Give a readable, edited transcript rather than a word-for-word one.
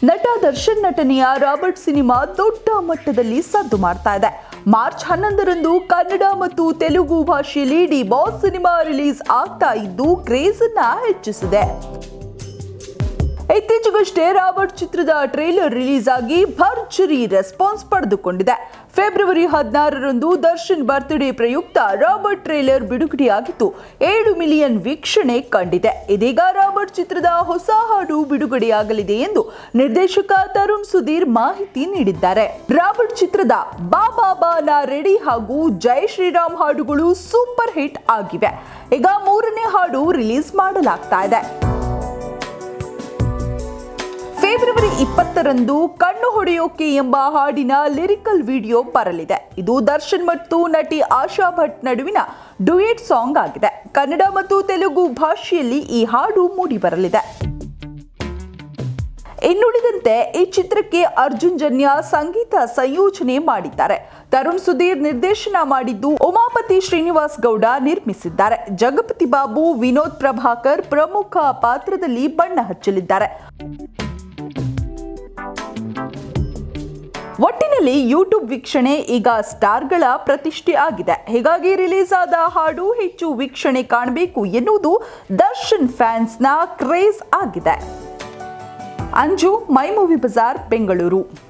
ನಟ ದರ್ಶನ್ ನಟನೆಯ Robert cinema ದೊಡ್ಡ ಮಟ್ಟದಲ್ಲಿ ಸದ್ದು ಮಾಡ್ತಾ ಇದೆ. ಮಾರ್ಚ್ 11ರಂದು ಕನ್ನಡ ಮತ್ತು ತೆಲುಗು ಭಾಷೆಯಲ್ಲಿ ಡಿ ಬಾಸ್ ಸಿನಿಮಾ ರಿಲೀಸ್ ಆಗ್ತಾ ಇದ್ದು ಕ್ರೇಜ್ ಅನ್ನ ಹೆಚ್ಚಿಸಿದೆ. ಇತ್ತೀಚೆಗಷ್ಟೇ ರಾಬರ್ಟ್ ಚಿತ್ರದ ಟ್ರೇಲರ್ ರಿಲೀಸ್ ಆಗಿ ಭರ್ಜರಿ ರೆಸ್ಪಾನ್ಸ್ ಪಡೆದುಕೊಂಡಿದೆ. ಫೆಬ್ರವರಿ 16ರಂದು ದರ್ಶನ್ ಬರ್ತ್ಡೇ ಪ್ರಯುಕ್ತ ರಾಬರ್ಟ್ ಟ್ರೇಲರ್ ಬಿಡುಗಡೆಯಾಗಿದ್ದು 7 ಮಿಲಿಯನ್ ವೀಕ್ಷಣೆ ಕಂಡಿದೆ. ಇದೀಗ ರಾಬರ್ಟ್ ಚಿತ್ರದ ಹೊಸ ಹಾಡು ಬಿಡುಗಡೆಯಾಗಲಿದೆ ಎಂದು ನಿರ್ದೇಶಕ ತರುಣ್ ಸುಧೀರ್ ಮಾಹಿತಿ ನೀಡಿದ್ದಾರೆ. ರಾಬರ್ಟ್ ಚಿತ್ರದ ಬಾ ಬಾ ನಾ ರೆಡಿ ಹಾಗೂ ಜೈ ಶ್ರೀರಾಮ್ ಹಾಡುಗಳು ಸೂಪರ್ ಹಿಟ್ ಆಗಿವೆ. ಈಗ 3ನೇ ಹಾಡು ರಿಲೀಸ್ ಮಾಡಲಾಗ್ತಾ ಇದೆ. ಫೆಬ್ರವರಿ 20ರಂದು ಕಣ್ಣು ಹೊಡೆಯೋಕೆ ಎಂಬ ಹಾಡಿನ ಲಿರಿಕಲ್ ವಿಡಿಯೋ ಬರಲಿದೆ. ಇದು ದರ್ಶನ್ ಮತ್ತು ನಟಿ ಆಶಾ ಭಟ್ ನಡುವಿನ ಡ್ಯುಯೆಟ್ ಸಾಂಗ್ ಆಗಿದೆ. ಕನ್ನಡ ಮತ್ತು ತೆಲುಗು ಭಾಷೆಯಲ್ಲಿ ಈ ಹಾಡು ಮೂಡಿ ಬರಲಿದೆ. ಇನ್ನುಳಿದಂತೆ ಈ ಚಿತ್ರಕ್ಕೆ ಅರ್ಜುನ್ ಜನ್ಯ ಸಂಗೀತ ಸಂಯೋಜನೆ ಮಾಡಿದ್ದಾರೆ. ತರುಣ್ ಸುಧೀರ್ ನಿರ್ದೇಶನ ಮಾಡಿದ್ದು, ಉಮಾಪತಿ ಶ್ರೀನಿವಾಸ್ ಗೌಡ ನಿರ್ಮಿಸಿದ್ದಾರೆ. ಜಗಪತಿ ಬಾಬು, ವಿನೋದ್ ಪ್ರಭಾಕರ್ ಪ್ರಮುಖ ಪಾತ್ರದಲ್ಲಿ ಬಣ್ಣ ಹಚ್ಚಲಿದ್ದಾರೆ. ಒಟ್ಟಿನಲ್ಲಿ ಯೂಟ್ಯೂಬ್ ವೀಕ್ಷಣೆ ಈಗ ಸ್ಟಾರ್ಗಳ ಪ್ರತಿಷ್ಠೆ ಆಗಿದೆ. ಹೀಗಾಗಿ ರಿಲೀಸ್ ಆದ ಹಾಡು ಹೆಚ್ಚು ವೀಕ್ಷಣೆ ಕಾಣಬೇಕು ಎನ್ನುವುದು ದರ್ಶನ್ ಫ್ಯಾನ್ಸ್ನ ಕ್ರೇಜ್ ಆಗಿದೆ. ಅಂಜು, ಮೈ ಮೂವಿ ಬಜಾರ್, ಬೆಂಗಳೂರು.